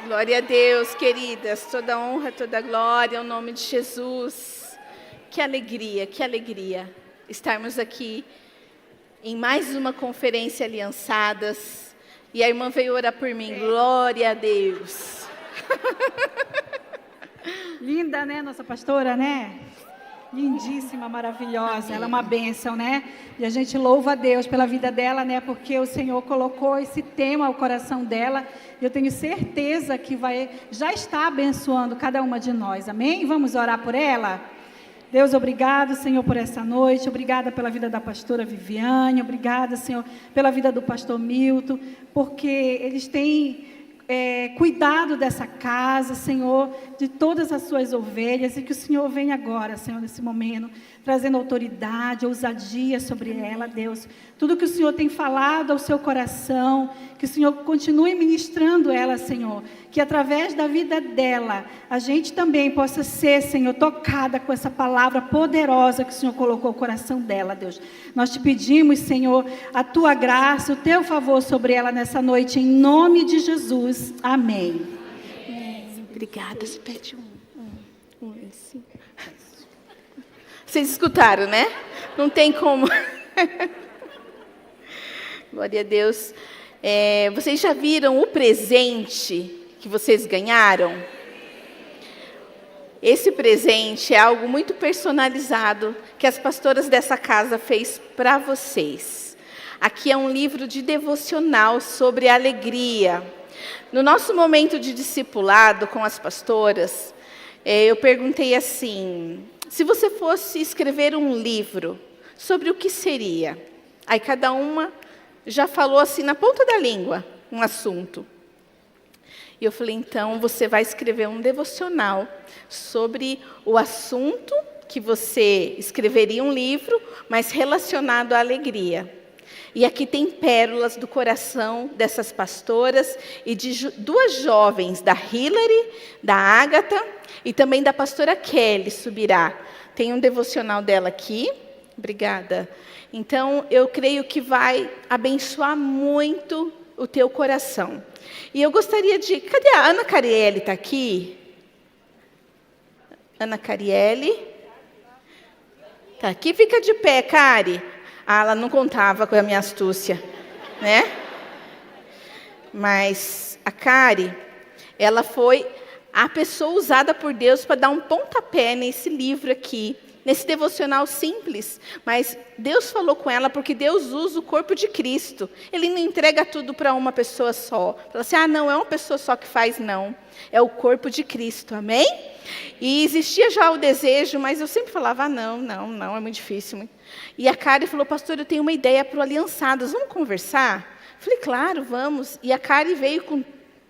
Glória a Deus, queridas. Toda honra, toda glória, ao nome de Jesus. Que alegria estarmos aqui em mais uma conferência Aliançadas. E a irmã veio orar por mim. Glória a Deus. Linda, né, nossa pastora, né? Lindíssima, maravilhosa. Ela é uma bênção, né? E a gente louva a Deus pela vida dela, né? Porque o Senhor colocou esse tema ao coração dela. E eu tenho certeza que já está abençoando cada uma de nós. Amém? Vamos orar por ela? Deus, obrigado, Senhor, por essa noite. Obrigada pela vida da pastora Viviane. Obrigada, Senhor, pela vida do pastor Milton. Porque eles têm cuidado dessa casa, Senhor, de todas as suas ovelhas, e que o Senhor venha agora, Senhor, nesse momento, trazendo autoridade, ousadia sobre ela, Deus. Tudo que o Senhor tem falado ao seu coração, que o Senhor continue ministrando ela, Senhor, que através da vida dela, a gente também possa ser, Senhor, tocada com essa palavra poderosa que o Senhor colocou no coração dela, Deus. Nós te pedimos, Senhor, a tua graça, o teu favor sobre ela nessa noite, em nome de Jesus. Amém. Obrigada. Você pede assim. Vocês escutaram, né? Não tem como. Glória a Deus. Vocês já viram o presente que vocês ganharam? Esse presente é algo muito personalizado que as pastoras dessa casa fez para vocês. Aqui é um livro de devocional sobre alegria. No nosso momento de discipulado com as pastoras, eu perguntei assim: se você fosse escrever um livro, sobre o que seria? Aí cada uma já falou assim na ponta da língua um assunto. E eu falei, então você vai escrever um devocional sobre o assunto que você escreveria um livro, mas relacionado à alegria. E aqui tem pérolas do coração dessas pastoras e de duas jovens, da Hilary, da Ágata e também da pastora Kelly Subirá. Tem um devocional dela aqui. Obrigada. Então, eu creio que vai abençoar muito o teu coração. E eu gostaria de... Cadê a Ana Carielli? Está aqui? Ana Carielli. Está aqui? Fica de pé, Cari. Ah, ela não contava com a minha astúcia, né? Mas a Cari, ela foi a pessoa usada por Deus para dar um pontapé nesse livro aqui, nesse devocional simples. Mas Deus falou com ela porque Deus usa o corpo de Cristo. Ele não entrega tudo para uma pessoa só. Fala assim, não, é uma pessoa só que faz, não. É o corpo de Cristo, amém? E existia já o desejo, mas eu sempre falava, não, é muito difícil. E a Kari falou, pastor, eu tenho uma ideia para o Aliançadas, vamos conversar? Falei, claro, vamos. E a Kari veio com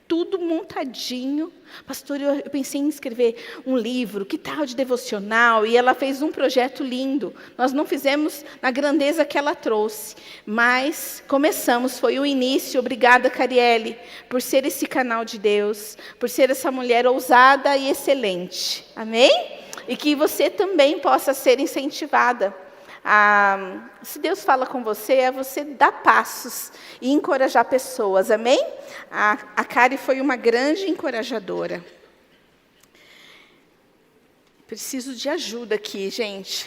tudo montadinho. Pastor, eu pensei em escrever um livro, que tal de devocional? E ela fez um projeto lindo. Nós não fizemos na grandeza que ela trouxe, mas começamos, foi o início. Obrigada, Carielli, por ser esse canal de Deus, por ser essa mulher ousada e excelente. Amém? E que você também possa ser incentivada. Se Deus fala com você, é você dar passos e encorajar pessoas, amém? A Kari foi uma grande encorajadora. Preciso de ajuda aqui, gente.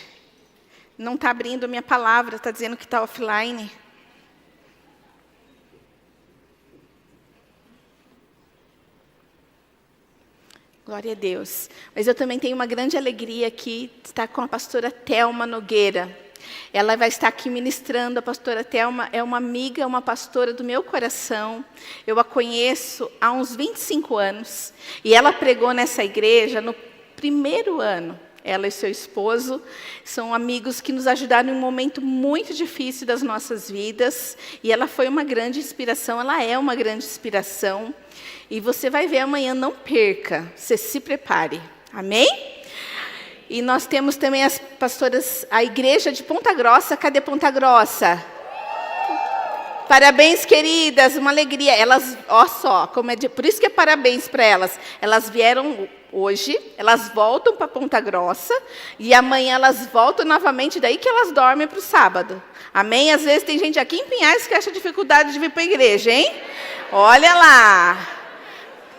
Não está abrindo a minha palavra, está dizendo que está offline. Glória a Deus. Mas eu também tenho uma grande alegria aqui de estar com a pastora Thelma Nogueira. Ela vai estar aqui ministrando. A pastora Thelma é uma amiga, uma pastora do meu coração. Eu a conheço há uns 25 anos. E ela pregou nessa igreja no primeiro ano. Ela e seu esposo são amigos que nos ajudaram em um momento muito difícil das nossas vidas. E ela foi uma grande inspiração, ela é uma grande inspiração. E você vai ver amanhã, não perca, você se prepare. Amém? E nós temos também as pastoras, a igreja de Ponta Grossa. Cadê Ponta Grossa? Parabéns, queridas, uma alegria. Elas, ó só, por isso que é parabéns para elas. Elas vieram hoje, elas voltam para Ponta Grossa e amanhã elas voltam novamente, daí que elas dormem para o sábado. Amém? Às vezes tem gente aqui em Pinhais que acha dificuldade de vir para a igreja, hein? Olha lá.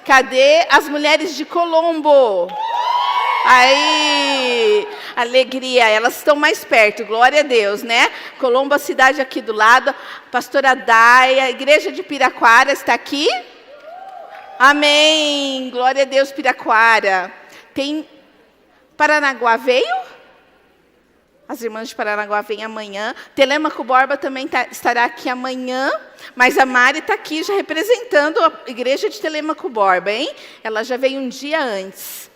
Cadê as mulheres de Colombo? Aí, alegria, elas estão mais perto, glória a Deus, né? Colombo, a cidade aqui do lado. Pastora Daia, a igreja de Piraquara está aqui? Amém, glória a Deus, Piraquara. Tem Paranaguá veio? As irmãs de Paranaguá vêm amanhã. Telêmaco Borba também estará aqui amanhã. Mas a Mari está aqui já representando a igreja de Telêmaco Borba, hein? Ela já veio um dia antes.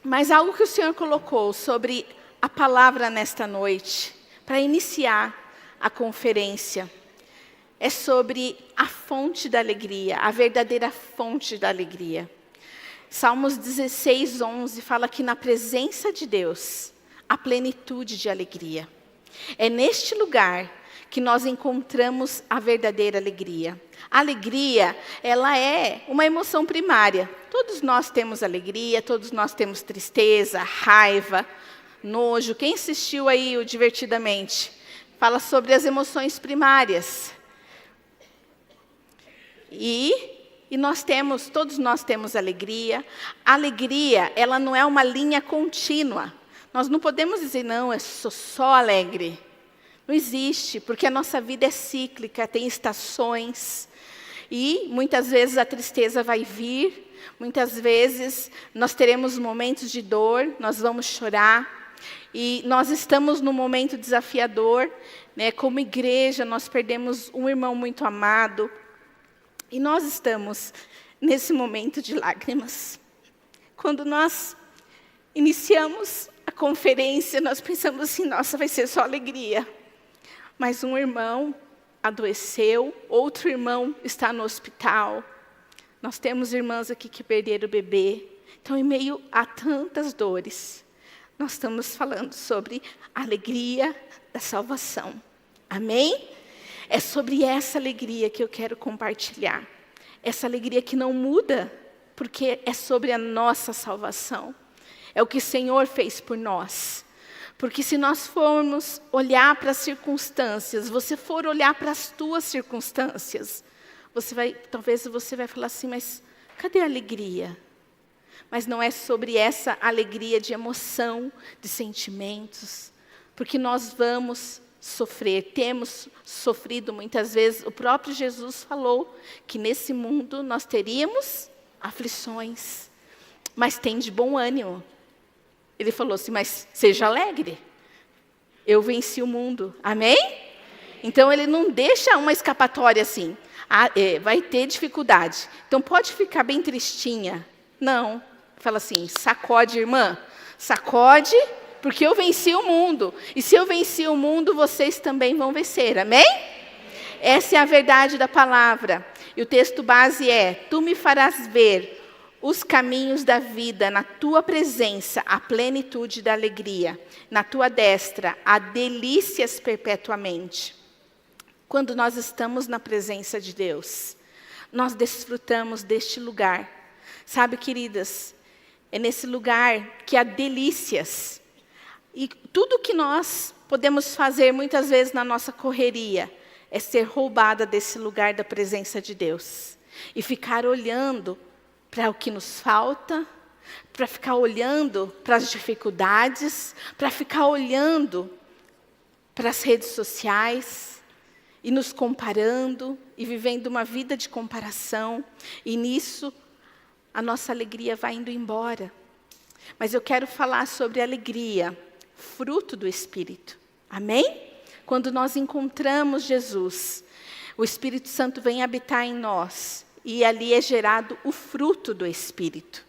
Mas algo que o Senhor colocou sobre a palavra nesta noite, para iniciar a conferência, é sobre a fonte da alegria, a verdadeira fonte da alegria. Salmos 16, 11 fala que na presença de Deus, a plenitude de alegria. É neste lugar que nós encontramos a verdadeira alegria. A alegria, ela é uma emoção primária. Todos nós temos alegria, todos nós temos tristeza, raiva, nojo. Quem assistiu aí o Divertidamente? Fala sobre as emoções primárias. Todos nós temos alegria. A alegria, ela não é uma linha contínua. Nós não podemos dizer, não, eu sou só alegre. Não existe, porque a nossa vida é cíclica, tem estações. E muitas vezes a tristeza vai vir, muitas vezes nós teremos momentos de dor, nós vamos chorar. E nós estamos num momento desafiador, né? Como igreja, nós perdemos um irmão muito amado. E nós estamos nesse momento de lágrimas. Quando nós iniciamos a conferência, nós pensamos assim, nossa, vai ser só alegria. Mas um irmão adoeceu, outro irmão está no hospital. Nós temos irmãs aqui que perderam o bebê. Então, em meio a tantas dores, nós estamos falando sobre a alegria da salvação. Amém? É sobre essa alegria que eu quero compartilhar. Essa alegria que não muda, porque é sobre a nossa salvação. É o que o Senhor fez por nós. Porque se nós formos olhar para as circunstâncias, você for olhar para as tuas circunstâncias, talvez você vai falar assim, mas cadê a alegria? Mas não é sobre essa alegria de emoção, de sentimentos, porque nós vamos sofrer, temos sofrido muitas vezes. O próprio Jesus falou que nesse mundo nós teríamos aflições, mas tem de bom ânimo. Ele falou assim, mas seja alegre, eu venci o mundo, amém? Então ele não deixa uma escapatória assim, vai ter dificuldade, então pode ficar bem tristinha. Não, fala assim, sacode, irmã, sacode, porque eu venci o mundo, e se eu venci o mundo, vocês também vão vencer, amém? Essa é a verdade da palavra, e o texto base é, tu me farás ver os caminhos da vida, na tua presença, a plenitude da alegria, na tua destra, há delícias perpetuamente. Quando nós estamos na presença de Deus, nós desfrutamos deste lugar. Sabe, queridas, é nesse lugar que há delícias. E tudo que nós podemos fazer, muitas vezes na nossa correria, é ser roubada desse lugar da presença de Deus. E ficar olhando para o que nos falta, para ficar olhando para as dificuldades, para ficar olhando para as redes sociais e nos comparando e vivendo uma vida de comparação. E nisso, a nossa alegria vai indo embora. Mas eu quero falar sobre a alegria, fruto do Espírito. Amém? Quando nós encontramos Jesus, o Espírito Santo vem habitar em nós. E ali é gerado o fruto do Espírito.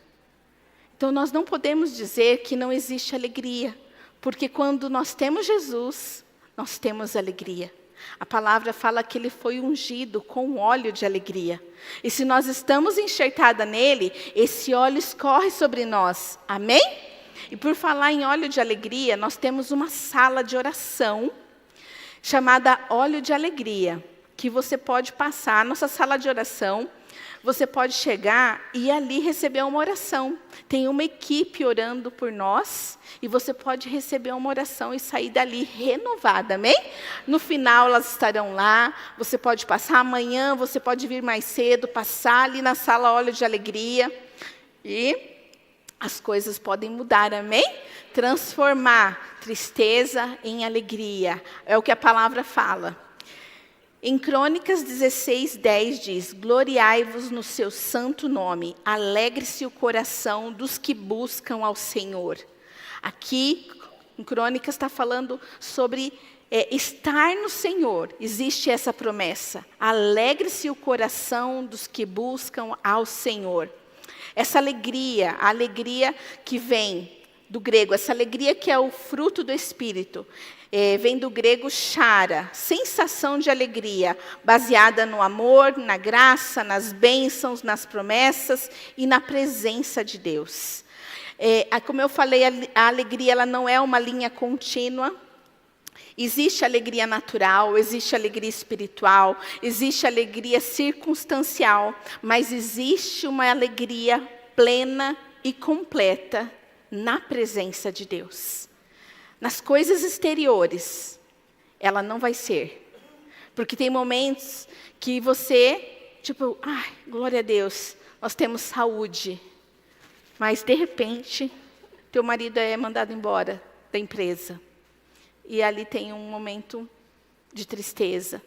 Então, nós não podemos dizer que não existe alegria. Porque quando nós temos Jesus, nós temos alegria. A palavra fala que ele foi ungido com óleo de alegria. E se nós estamos enxertada nele, esse óleo escorre sobre nós. Amém? E por falar em óleo de alegria, nós temos uma sala de oração chamada Óleo de Alegria, que você pode passar. Nossa sala de oração você pode chegar e ali receber uma oração. Tem uma equipe orando por nós e você pode receber uma oração e sair dali renovada, amém? No final elas estarão lá, você pode passar amanhã, você pode vir mais cedo, passar ali na sala Óleo de Alegria e as coisas podem mudar, amém? Transformar tristeza em alegria, é o que a palavra fala. Em Crônicas 16:10 diz: gloriai-vos no seu santo nome, alegre-se o coração dos que buscam ao Senhor. Aqui, em Crônicas, está falando sobre estar no Senhor. Existe essa promessa. Alegre-se o coração dos que buscam ao Senhor. Essa alegria, a alegria que vem do grego, essa alegria que é o fruto do Espírito, vem do grego chara, sensação de alegria, baseada no amor, na graça, nas bênçãos, nas promessas e na presença de Deus. Como eu falei, a alegria ela não é uma linha contínua. Existe alegria natural, existe alegria espiritual, existe alegria circunstancial, mas existe uma alegria plena e completa na presença de Deus. Nas coisas exteriores, ela não vai ser. Porque tem momentos que você, ai, glória a Deus, nós temos saúde. Mas, de repente, teu marido é mandado embora da empresa. E ali tem um momento de tristeza.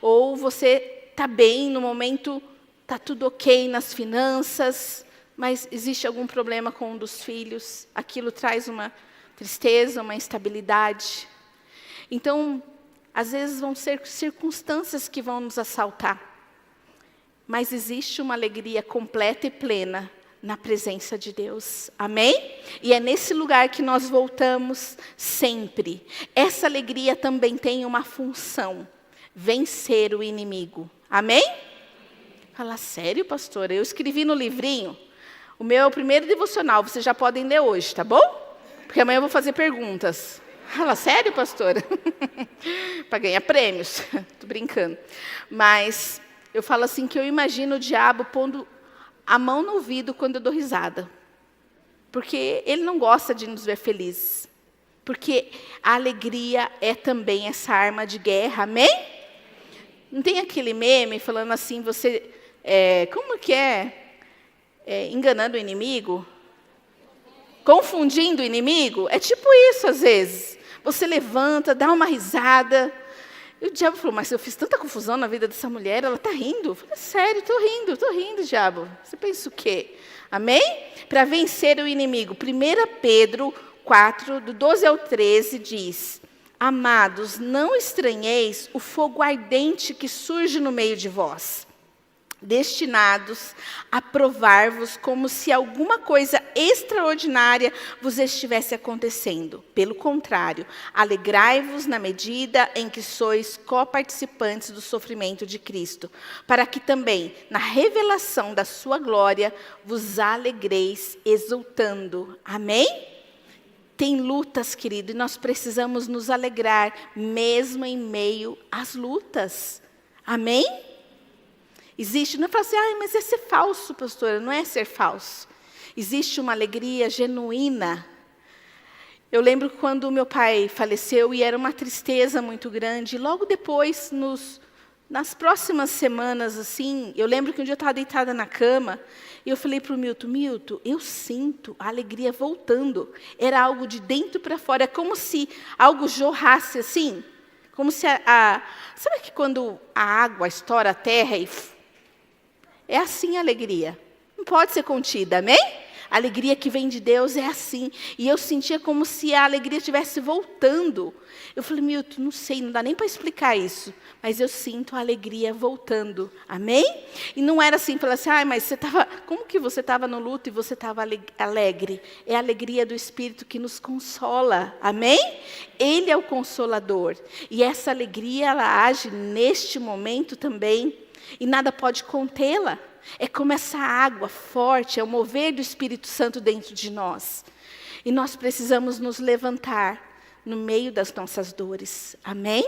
Ou você está bem, no momento está tudo ok nas finanças, mas existe algum problema com um dos filhos. Aquilo traz uma tristeza, uma instabilidade. Então, às vezes vão ser circunstâncias que vão nos assaltar. Mas existe uma alegria completa e plena na presença de Deus. Amém? E é nesse lugar que nós voltamos sempre. Essa alegria também tem uma função: vencer o inimigo. Amém? Fala, sério, pastora? Eu escrevi no livrinho, o meu primeiro devocional, vocês já podem ler hoje, tá bom? Porque amanhã eu vou fazer perguntas. Fala, sério, pastora? Para ganhar prêmios. Estou brincando. Mas eu falo assim que eu imagino o diabo pondo a mão no ouvido quando eu dou risada. Porque ele não gosta de nos ver felizes. Porque a alegria é também essa arma de guerra, amém? Não tem aquele meme falando assim, você, como que é? Enganando o inimigo? Confundindo o inimigo? É tipo isso às vezes. Você levanta, dá uma risada. E o diabo falou, mas eu fiz tanta confusão na vida dessa mulher, ela está rindo. Eu falei, sério, estou rindo, diabo. Você pensa o quê? Amém? Para vencer o inimigo. 1 Pedro 4, do 12 ao 13, diz: amados, não estranheis o fogo ardente que surge no meio de vós, destinados a provar-vos como se alguma coisa extraordinária vos estivesse acontecendo. Pelo contrário, alegrai-vos na medida em que sois coparticipantes do sofrimento de Cristo, para que também, na revelação da sua glória, vos alegreis exultando. Amém? Tem lutas, querido, e nós precisamos nos alegrar, mesmo em meio às lutas. Amém? Existe, não é falar assim, mas é ser falso, pastora. Não é ser falso. Existe uma alegria genuína. Eu lembro quando meu pai faleceu e era uma tristeza muito grande. Logo depois, nas próximas semanas, assim, eu lembro que um dia eu estava deitada na cama e eu falei para o Milton, eu sinto a alegria voltando. Era algo de dentro para fora, é como se algo jorrasse assim. Como se sabe que quando a água estoura a terra e é assim a alegria. Não pode ser contida, amém? A alegria que vem de Deus é assim. E eu sentia como se a alegria estivesse voltando. Eu falei, Milton, não sei, não dá nem para explicar isso. Mas eu sinto a alegria voltando. Amém? E não era assim, falar assim, mas como que você estava no luto e você estava alegre? É a alegria do Espírito que nos consola. Amém? Ele é o Consolador. E essa alegria, ela age neste momento também. E nada pode contê-la. É como essa água forte, é o mover do Espírito Santo dentro de nós. E nós precisamos nos levantar no meio das nossas dores. Amém?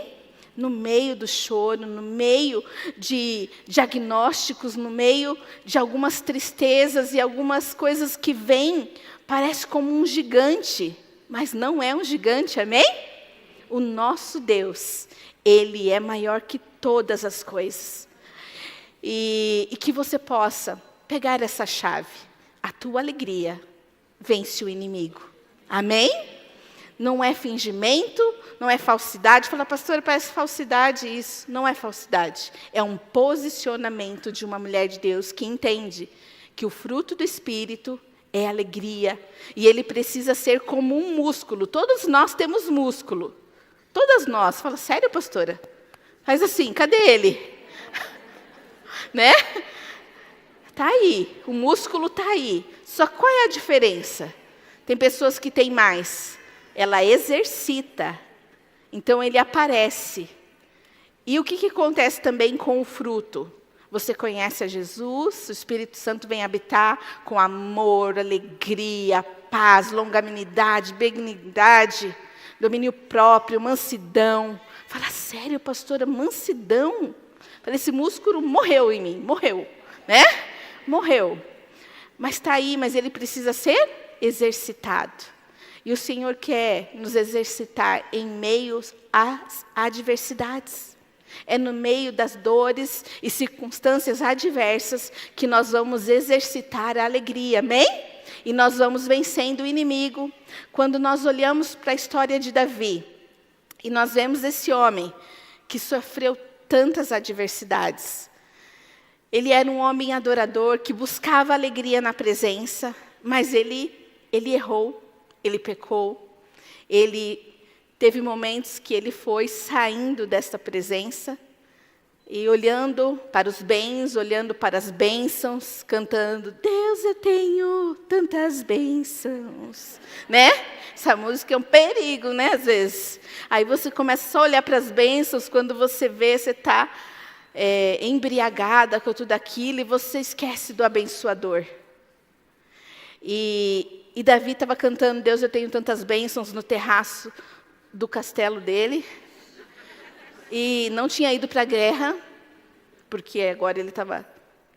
no meio do choro, no meio de diagnósticos, no meio de algumas tristezas e algumas coisas que vêm, parece como um gigante, mas não é um gigante, amém? O nosso Deus, Ele é maior que todas as coisas. E que você possa pegar essa chave. A tua alegria vence o inimigo. Amém? Não é fingimento, não é falsidade. Fala, pastora, parece falsidade isso. Não é falsidade. É um posicionamento de uma mulher de Deus que entende que o fruto do Espírito é alegria. E ele precisa ser como um músculo. Todos nós temos músculo. Todas nós. Fala, sério, pastora? Faz assim, cadê ele? Né? Está aí, o músculo está aí. Só qual é a diferença? Tem pessoas que têm mais. Ela exercita. Então, ele aparece. E o que acontece também com o fruto? Você conhece a Jesus, o Espírito Santo vem habitar com amor, alegria, paz, longanimidade, benignidade, domínio próprio, mansidão. Fala, sério, pastora, mansidão? Fala, esse músculo morreu em mim, morreu, né? Morreu. Mas está aí, mas ele precisa ser exercitado. E o Senhor quer nos exercitar em meio às adversidades. É no meio das dores e circunstâncias adversas que nós vamos exercitar a alegria, amém? E nós vamos vencendo o inimigo. Quando nós olhamos para a história de Davi, e nós vemos esse homem que sofreu tantas adversidades. Ele era um homem adorador, que buscava alegria na presença, mas ele errou, ele pecou, ele teve momentos que ele foi saindo desta presença, e olhando para os bens, olhando para as bênçãos, cantando, Deus, eu tenho tantas bênçãos, né? Essa música é um perigo, né, às vezes. Aí você começa só a olhar para as bênçãos, quando você vê, você está embriagada com tudo aquilo, e você esquece do abençoador. E Davi estava cantando, Deus, eu tenho tantas bênçãos, no terraço do castelo dele. E não tinha ido para a guerra, porque agora ele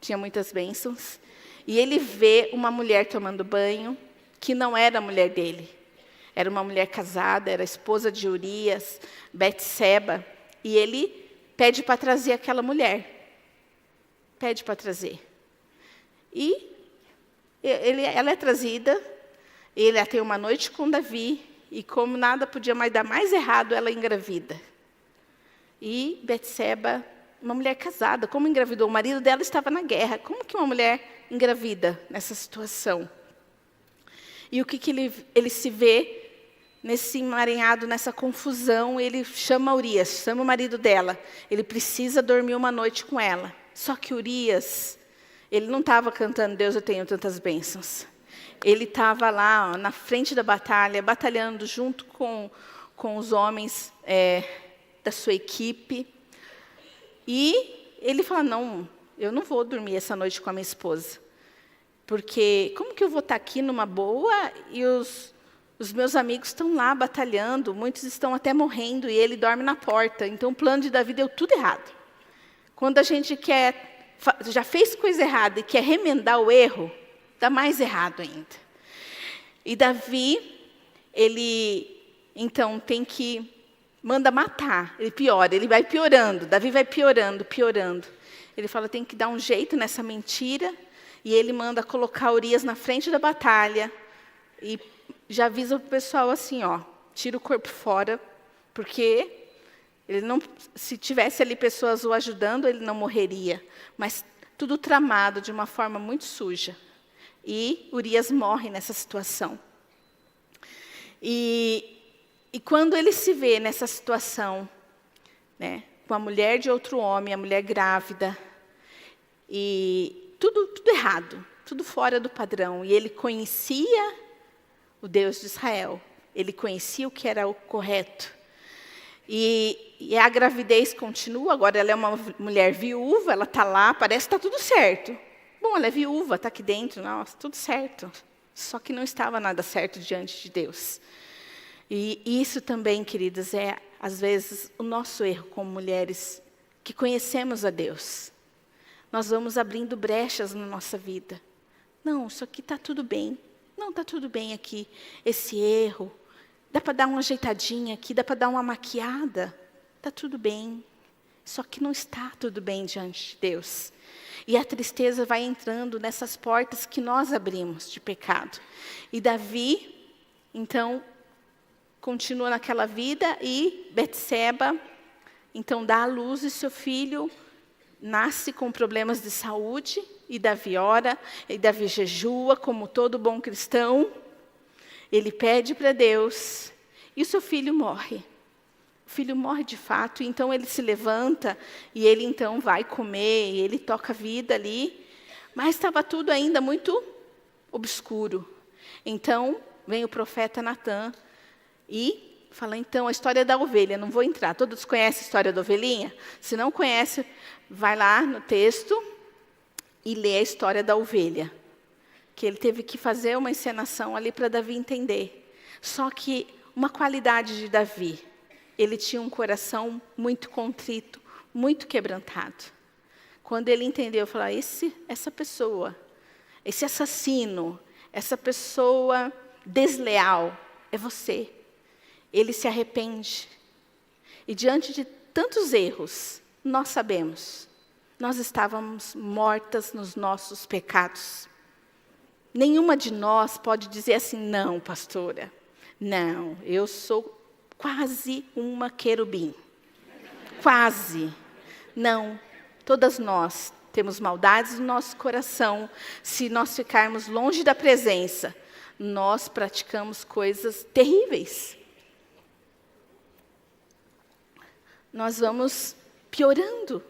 tinha muitas bênçãos. E ele vê uma mulher tomando banho, que não era a mulher dele. Era uma mulher casada, era a esposa de Urias, Betseba. E ele pede para trazer aquela mulher. Pede para trazer. E ela é trazida, ele tem uma noite com Davi, e como nada podia mais dar mais errado, ela engravida. E Betseba, uma mulher casada, como engravidou? O marido dela estava na guerra. Como que uma mulher engravida nessa situação? E o que ele se vê nesse emaranhado, nessa confusão? Ele chama Urias, chama o marido dela. Ele precisa dormir uma noite com ela. Só que Urias, ele não estava cantando, Deus, eu tenho tantas bênçãos. Ele estava lá, ó, na frente da batalha, batalhando junto com os homens da sua equipe. E ele fala, não, eu não vou dormir essa noite com a minha esposa. Porque como que eu vou estar aqui numa boa e os meus amigos estão lá batalhando, muitos estão até morrendo e ele dorme na porta. Então o plano de Davi deu tudo errado. Quando a gente já fez coisa errada e quer remendar o erro, dá mais errado ainda. E Davi, ele então manda matar, ele piora, ele vai piorando, Davi vai piorando. Ele fala, tem que dar um jeito nessa mentira, e ele manda colocar Urias na frente da batalha, e já avisa o pessoal assim, ó, tira o corpo fora, porque se tivesse ali pessoas o ajudando, ele não morreria, mas tudo tramado de uma forma muito suja. E Urias morre nessa situação. E quando ele se vê nessa situação, né, com a mulher de outro homem, a mulher grávida, e tudo errado, tudo fora do padrão, e ele conhecia o Deus de Israel, ele conhecia o que era o correto, e a gravidez continua, agora ela é uma mulher viúva, ela está lá, parece que está tudo certo. Bom, ela é viúva, está aqui dentro, nossa, tudo certo. Só que não estava nada certo diante de Deus. E isso também, queridas, é às vezes, o nosso erro como mulheres que conhecemos a Deus. Nós vamos abrindo brechas na nossa vida. Não, isso aqui está tudo bem. Não, está tudo bem aqui. Esse erro, dá para dar uma ajeitadinha aqui, dá para dar uma maquiada. Está tudo bem. Só que não está tudo bem diante de Deus. E a tristeza vai entrando nessas portas que nós abrimos de pecado. E Davi, então, continua naquela vida e Betseba, então, dá à luz e seu filho nasce com problemas de saúde. E Davi ora, e Davi jejua, como todo bom cristão. Ele pede para Deus e o seu filho morre. O filho morre de fato, então ele se levanta e ele então vai comer, e ele toca a vida ali, mas estava tudo ainda muito obscuro. Então, vem o profeta Natã e fala, então, a história da ovelha, não vou entrar, todos conhecem a história da ovelhinha? Se não conhece, vai lá no texto e lê a história da ovelha, que ele teve que fazer uma encenação ali para Davi entender. Só que uma qualidade de Davi, ele tinha um coração muito contrito, muito quebrantado. Quando ele entendeu, falou, essa pessoa, esse assassino, essa pessoa desleal, é você. Ele se arrepende. E diante de tantos erros, nós sabemos, nós estávamos mortas nos nossos pecados. Nenhuma de nós pode dizer assim, não, pastora, não, eu sou quase uma querubim. Quase. Não. Todas nós temos maldades no nosso coração. Se nós ficarmos longe da presença, nós praticamos coisas terríveis. Nós vamos piorando.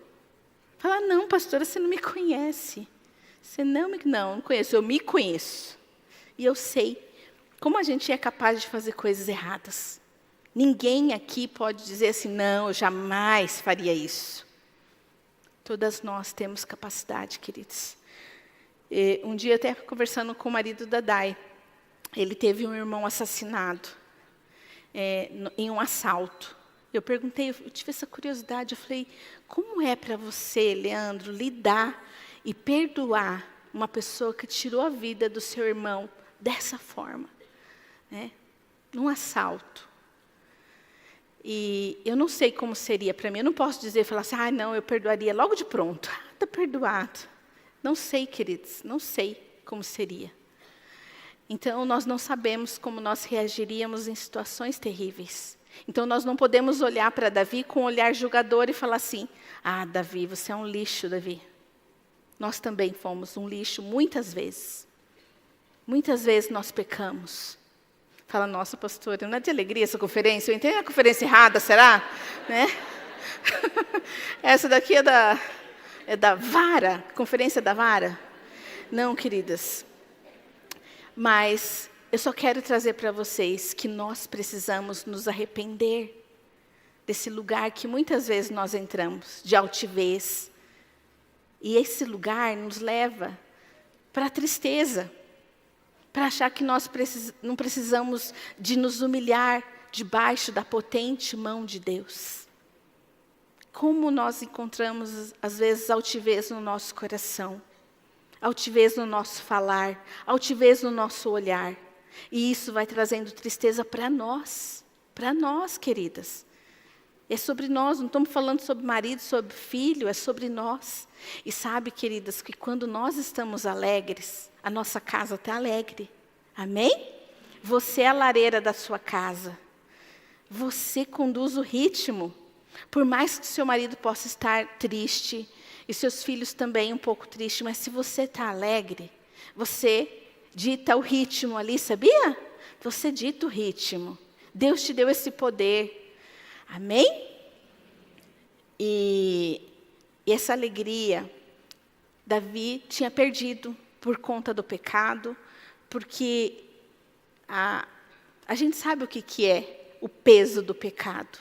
Falar, não, pastora, você não me conhece. Você não conheço, eu me conheço. E eu sei como a gente é capaz de fazer coisas erradas. Ninguém aqui pode dizer assim, não, eu jamais faria isso. Todas nós temos capacidade, queridos. Um dia, até conversando com o marido da Dai, ele teve um irmão assassinado em um assalto. Eu tive essa curiosidade, eu falei, como é para você, Leandro, lidar e perdoar uma pessoa que tirou a vida do seu irmão dessa forma? Num assalto. E eu não sei como seria para mim. Eu não posso falar assim, não, eu perdoaria logo de pronto. Está perdoado. Não sei, queridos, não sei como seria. Então, nós não sabemos como nós reagiríamos em situações terríveis. Então, nós não podemos olhar para Davi com um olhar julgador e falar assim, Davi, você é um lixo, Davi. Nós também fomos um lixo muitas vezes. Muitas vezes nós pecamos. Fala, nossa, pastora, não é de alegria essa conferência? Eu entrei na conferência errada, será? Né? Essa daqui é da vara, conferência da vara. Não, queridas. Mas eu só quero trazer para vocês que nós precisamos nos arrepender desse lugar que muitas vezes nós entramos, de altivez. E esse lugar nos leva para a tristeza. Para achar que nós não precisamos de nos humilhar debaixo da potente mão de Deus. Como nós encontramos, às vezes, altivez no nosso coração, altivez no nosso falar, altivez no nosso olhar. E isso vai trazendo tristeza para nós, queridas. É sobre nós, não estamos falando sobre marido, sobre filho, é sobre nós. E sabe, queridas, que quando nós estamos alegres, a nossa casa está alegre. Amém? Você é a lareira da sua casa. Você conduz o ritmo. Por mais que seu marido possa estar triste, e seus filhos também um pouco tristes, mas se você está alegre, você dita o ritmo ali, sabia? Você dita o ritmo. Deus te deu esse poder. Amém? E essa alegria, Davi tinha perdido por conta do pecado, porque a gente sabe o que é o peso do pecado.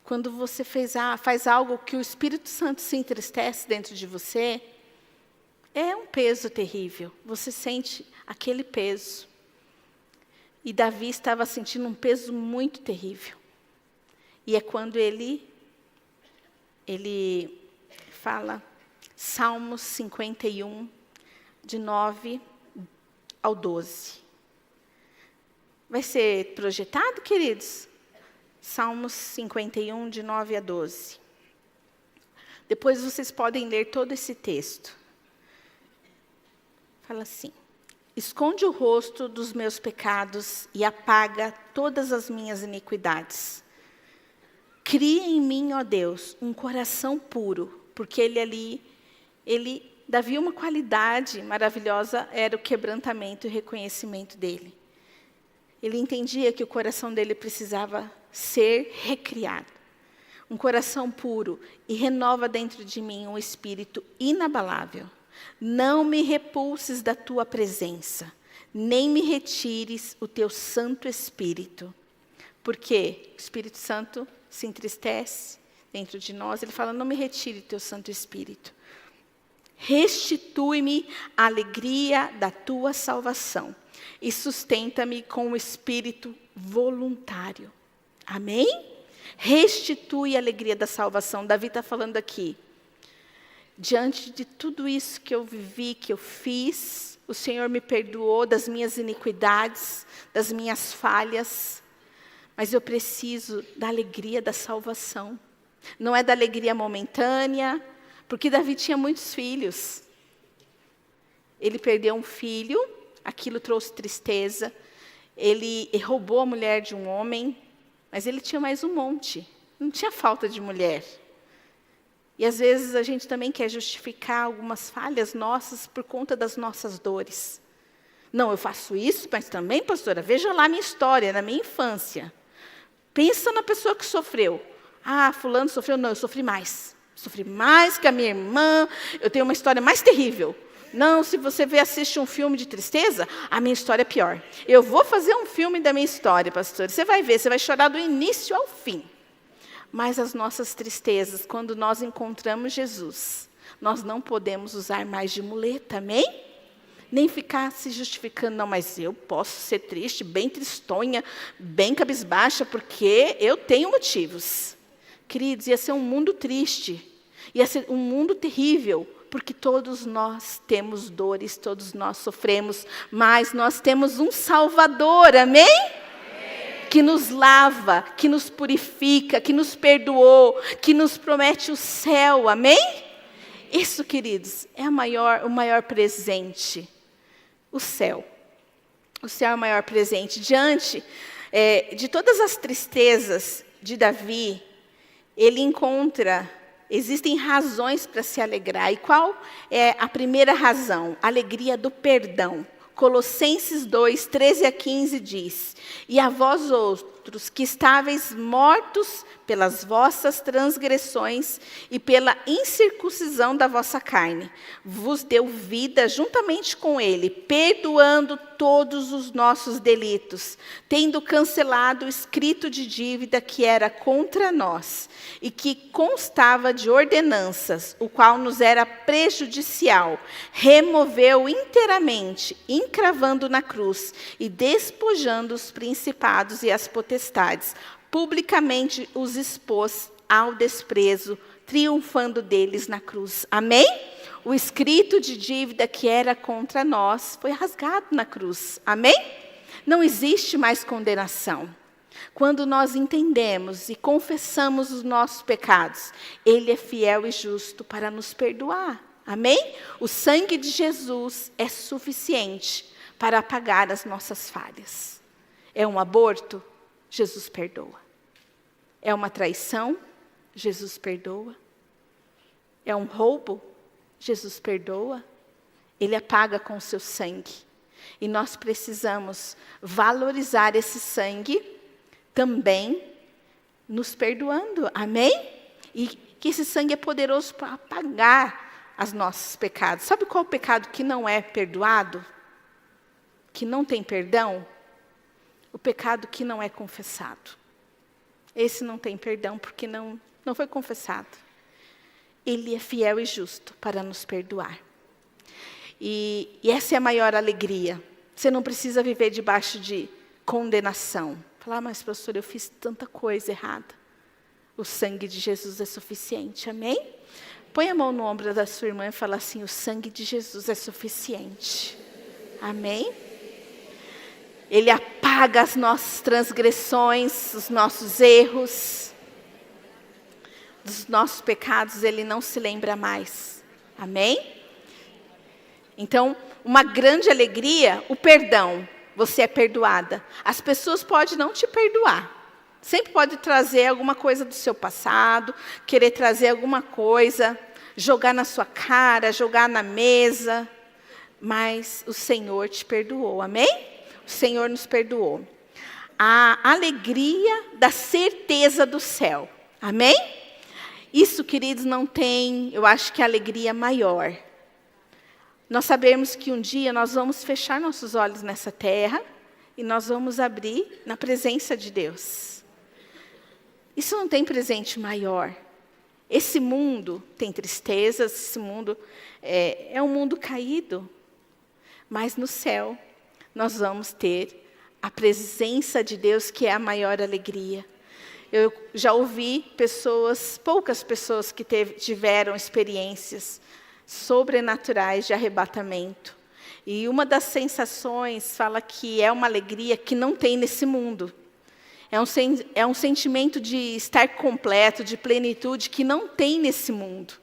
Quando você faz algo que o Espírito Santo se entristece dentro de você, é um peso terrível. Você sente aquele peso. E Davi estava sentindo um peso muito terrível. E é quando ele fala, Salmos 51, de 9 ao 12. Vai ser projetado, queridos? Salmos 51, de 9 a 12. Depois vocês podem ler todo esse texto. Fala assim: esconde o rosto dos meus pecados e apaga todas as minhas iniquidades. Cria em mim, ó Deus, um coração puro, porque Davi, uma qualidade maravilhosa era o quebrantamento e o reconhecimento dele. Ele entendia que o coração dele precisava ser recriado. Um coração puro, e renova dentro de mim um espírito inabalável. Não me repulses da tua presença, nem me retires o teu Santo Espírito. Porque o Espírito Santo se entristece dentro de nós. Ele fala, não me retire o teu Santo Espírito. Restitui-me a alegria da tua salvação e sustenta-me com o espírito voluntário. Amém? Restitui a alegria da salvação. Davi está falando aqui. Diante de tudo isso que eu vivi, que eu fiz, o Senhor me perdoou das minhas iniquidades, das minhas falhas, mas eu preciso da alegria da salvação. Não é da alegria momentânea, porque Davi tinha muitos filhos. Ele perdeu um filho, aquilo trouxe tristeza. Ele roubou a mulher de um homem, mas ele tinha mais um monte. Não tinha falta de mulher. E às vezes a gente também quer justificar algumas falhas nossas por conta das nossas dores. Não, eu faço isso, mas também, pastora, veja lá a minha história, na minha infância. Pensa na pessoa que sofreu. Ah, fulano sofreu. Não, eu sofri mais. Sofri mais que a minha irmã. Eu tenho uma história mais terrível. Não, se você assiste um filme de tristeza, a minha história é pior. Eu vou fazer um filme da minha história, pastor. Você vai ver, você vai chorar do início ao fim. Mas as nossas tristezas, quando nós encontramos Jesus, nós não podemos usar mais de muleta, amém? Nem ficar se justificando, não, mas eu posso ser triste, bem tristonha, bem cabisbaixa, porque eu tenho motivos. Queridos, ia ser um mundo triste, ia ser um mundo terrível, porque todos nós temos dores, todos nós sofremos, mas nós temos um Salvador, amém? Que nos lava, que nos purifica, que nos perdoou, que nos promete o céu, amém? Isso, queridos, é o maior presente, o céu. O céu é o maior presente. Diante de todas as tristezas de Davi, ele encontra, existem razões para se alegrar. E qual é a primeira razão? A alegria do perdão. Colossenses 2, 13 a 15 diz: e a vós outros, que estáveis mortos pelas vossas transgressões e pela incircuncisão da vossa carne, vos deu vida juntamente com ele, perdoando todos os nossos delitos, tendo cancelado o escrito de dívida que era contra nós, e que constava de ordenanças, o qual nos era prejudicial, removeu inteiramente, encravando na cruz, e despojando os principados e as potestades, publicamente os expôs ao desprezo, triunfando deles na cruz. Amém? O escrito de dívida que era contra nós foi rasgado na cruz. Amém? Não existe mais condenação. Quando nós entendemos e confessamos os nossos pecados, Ele é fiel e justo para nos perdoar. Amém? O sangue de Jesus é suficiente para apagar as nossas falhas. É um aborto? Jesus perdoa. É uma traição? Jesus perdoa. É um roubo? Jesus perdoa. Ele apaga com o seu sangue. E nós precisamos valorizar esse sangue também nos perdoando. Amém? E que esse sangue é poderoso para apagar os nossos pecados. Sabe qual é o pecado que não é perdoado? Que não tem perdão? O pecado que não é confessado. Esse não tem perdão porque não foi confessado. Ele é fiel e justo para nos perdoar. E essa é a maior alegria. Você não precisa viver debaixo de condenação. Falar, mas pastor, eu fiz tanta coisa errada. O sangue de Jesus é suficiente, amém? Põe a mão no ombro da sua irmã e fala assim: o sangue de Jesus é suficiente, amém? Ele apaga as nossas transgressões, os nossos erros, dos nossos pecados, Ele não se lembra mais, amém? Então, uma grande alegria, o perdão. Você é perdoada. As pessoas podem não te perdoar. Sempre pode trazer alguma coisa do seu passado, querer trazer alguma coisa, jogar na sua cara, jogar na mesa. Mas o Senhor te perdoou, amém? O Senhor nos perdoou. A alegria da certeza do céu, amém? Isso, queridos, não tem, eu acho que alegria maior. Nós sabemos que um dia nós vamos fechar nossos olhos nessa terra e nós vamos abrir na presença de Deus. Isso não tem presente maior. Esse mundo tem tristezas, esse mundo é um mundo caído. Mas no céu nós vamos ter a presença de Deus, que é a maior alegria. Eu já ouvi poucas pessoas que tiveram experiências sobrenaturais de arrebatamento. E uma das sensações fala que é uma alegria que não tem nesse mundo. É um sentimento de estar completo, de plenitude, que não tem nesse mundo.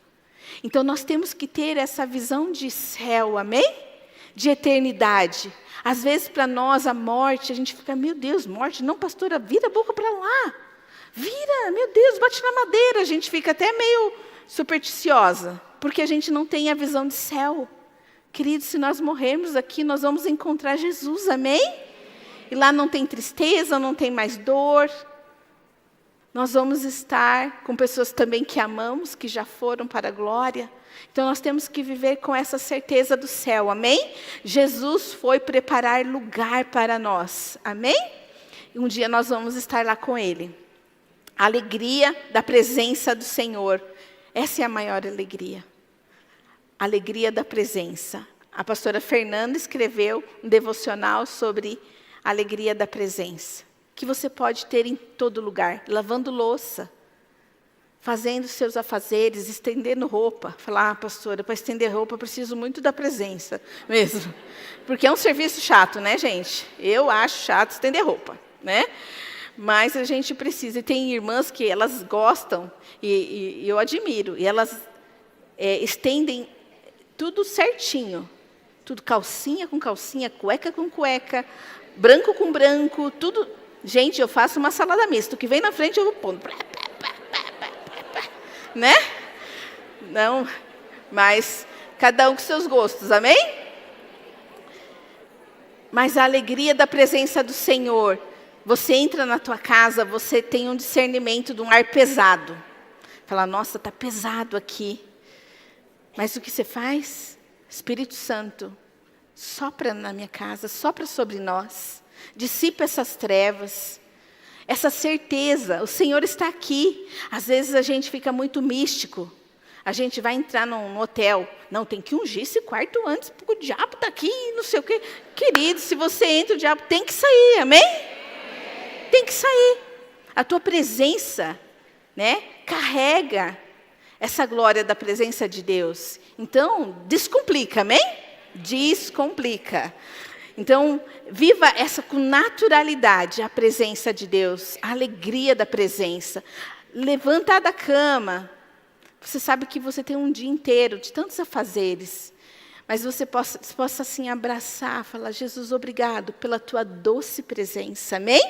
Então nós temos que ter essa visão de céu, amém? De eternidade. Às vezes para nós a morte, a gente fica, meu Deus, morte? Não, pastora, vira a boca para lá. Vira, meu Deus, bate na madeira. A gente fica até meio supersticiosa, porque a gente não tem a visão de céu. Queridos, se nós morrermos aqui, nós vamos encontrar Jesus, amém? E lá não tem tristeza, não tem mais dor. Nós vamos estar com pessoas também que amamos, que já foram para a glória. Então nós temos que viver com essa certeza do céu, amém? Jesus foi preparar lugar para nós, amém? E um dia nós vamos estar lá com Ele. A alegria da presença do Senhor. Essa é a maior alegria. A alegria da presença. A pastora Fernanda escreveu um devocional sobre a alegria da presença. Que você pode ter em todo lugar. Lavando louça. Fazendo seus afazeres, estendendo roupa. Falar, pastora, para estender roupa eu preciso muito da presença mesmo. Porque é um serviço chato, né, gente? Eu acho chato estender roupa, né? Mas a gente precisa. E tem irmãs que elas gostam, e eu admiro. E elas estendem tudo certinho. Tudo calcinha com calcinha, cueca com cueca, branco com branco, tudo. Gente, eu faço uma salada mista. O que vem na frente eu vou pondo. Né? Não, mas cada um com seus gostos, amém? Mas a alegria da presença do Senhor. Você entra na tua casa, você tem um discernimento de um ar pesado. Fala, nossa, está pesado aqui. Mas o que você faz? Espírito Santo, sopra na minha casa, sopra sobre nós. Dissipa essas trevas. Essa certeza, o Senhor está aqui. Às vezes a gente fica muito místico. A gente vai entrar num hotel. Não, tem que ungir esse quarto antes, porque o diabo está aqui, não sei o quê. Querido, se você entra, o diabo tem que sair, amém? Tem que sair. A tua presença, né, carrega essa glória da presença de Deus. Então, descomplica, amém? Descomplica. Então, viva essa com naturalidade, a presença de Deus, a alegria da presença. Levantar da cama. Você sabe que você tem um dia inteiro de tantos afazeres. Mas você possa assim abraçar, falar, Jesus, obrigado pela tua doce presença, amém?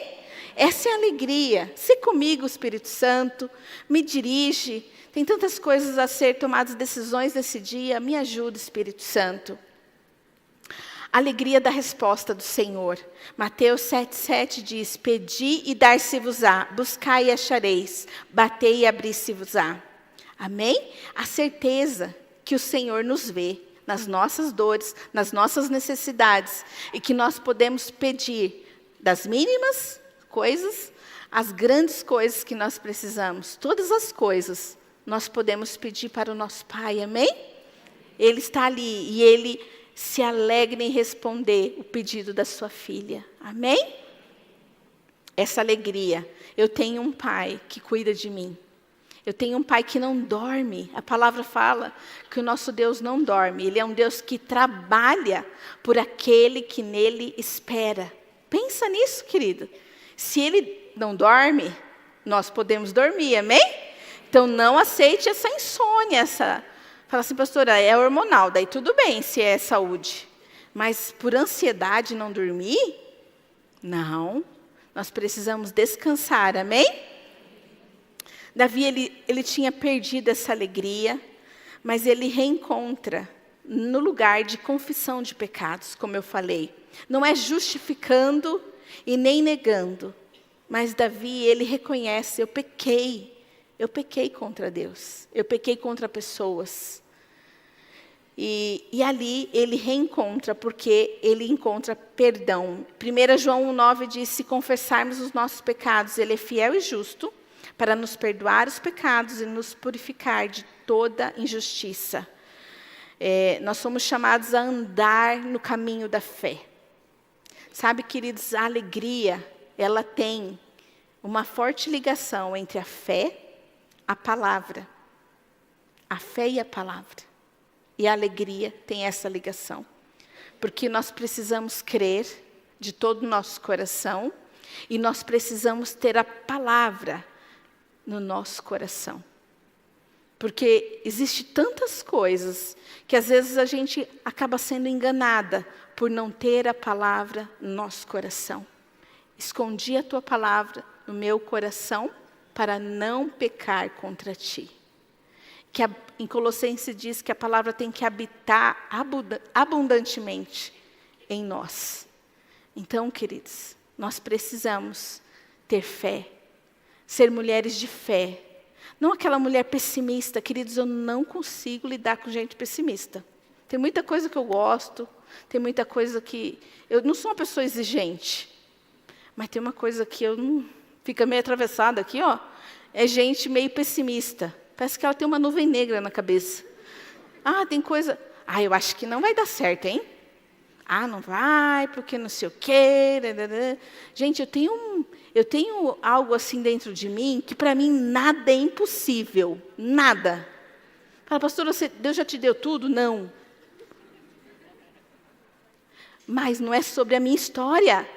Essa é a alegria. Se comigo, Espírito Santo, me dirige. Tem tantas coisas a ser tomadas, decisões nesse dia. Me ajuda, Espírito Santo. Alegria da resposta do Senhor. Mateus 7,7 diz, pedi e dar-se-vos-á, buscai e achareis, batei e abri-se-vos-á. Amém? A certeza que o Senhor nos vê nas nossas dores, nas nossas necessidades, e que nós podemos pedir das mínimas coisas, as grandes coisas que nós precisamos. Todas as coisas nós podemos pedir para o nosso Pai, amém? Ele está ali e Ele se alegra em responder o pedido da sua filha, amém? Essa alegria, eu tenho um Pai que cuida de mim, Eu tenho um pai que não dorme. A palavra fala que o nosso Deus não dorme. Ele é um Deus que trabalha por aquele que nele espera. Pensa nisso, querido. Se ele não dorme, nós podemos dormir, amém? Então não aceite essa insônia, fala assim, pastora, é hormonal, daí tudo bem se é saúde. Mas por ansiedade não dormir? Não. Nós precisamos descansar, amém? Davi, ele tinha perdido essa alegria, mas ele reencontra no lugar de confissão de pecados, como eu falei. Não é justificando e nem negando, mas Davi, ele reconhece, eu pequei contra Deus, eu pequei contra pessoas. E ali ele reencontra, porque ele encontra perdão. 1 João 1,9 diz, se confessarmos os nossos pecados, ele é fiel e justo, para nos perdoar os pecados e nos purificar de toda injustiça. Nós somos chamados a andar no caminho da fé. Sabe, queridos, a alegria, ela tem uma forte ligação entre a fé, a palavra. A fé e a palavra. E a alegria tem essa ligação. Porque nós precisamos crer de todo o nosso coração e nós precisamos ter a palavra no nosso coração. Porque existe tantas coisas que às vezes a gente acaba sendo enganada por não ter a palavra no nosso coração. Escondi a tua palavra no meu coração para não pecar contra ti. Em Colossenses diz que a palavra tem que habitar abundantemente em nós. Então, queridos, nós precisamos ter fé, ser mulheres de fé. Não aquela mulher pessimista, queridos, eu não consigo lidar com gente pessimista. Tem muita coisa que eu gosto, tem muita coisa que... Eu não sou uma pessoa exigente, mas tem uma coisa que eu não... Fica meio atravessada aqui, ó. É gente meio pessimista. Parece que ela tem uma nuvem negra na cabeça. Ah, tem coisa... Ah, eu acho que não vai dar certo, hein? Ah, não vai, porque não sei o quê. Gente, eu tenho algo assim dentro de mim, que para mim nada é impossível. Nada. Fala, pastora, Deus já te deu tudo? Não. Mas não é sobre a minha história.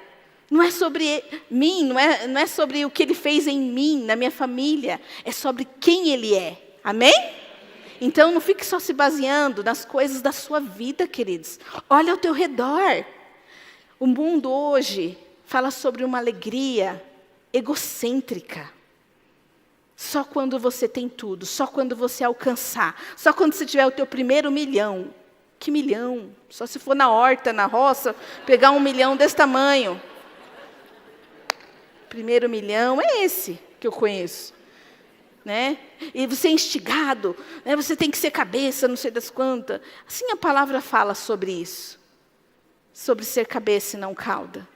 Não é sobre mim, não é sobre o que Ele fez em mim, na minha família. É sobre quem Ele é. Amém? Então, não fique só se baseando nas coisas da sua vida, queridos. Olha ao teu redor. O mundo hoje fala sobre uma alegria egocêntrica. Só quando você tem tudo, só quando você alcançar, só quando você tiver o teu primeiro milhão. Que milhão? Só se for na horta, na roça, pegar 1 milhão desse tamanho. Primeiro milhão é esse que eu conheço. Né? E você é instigado, né? Você tem que ser cabeça, não sei das quantas. Assim a palavra fala sobre isso. Sobre ser cabeça e não cauda.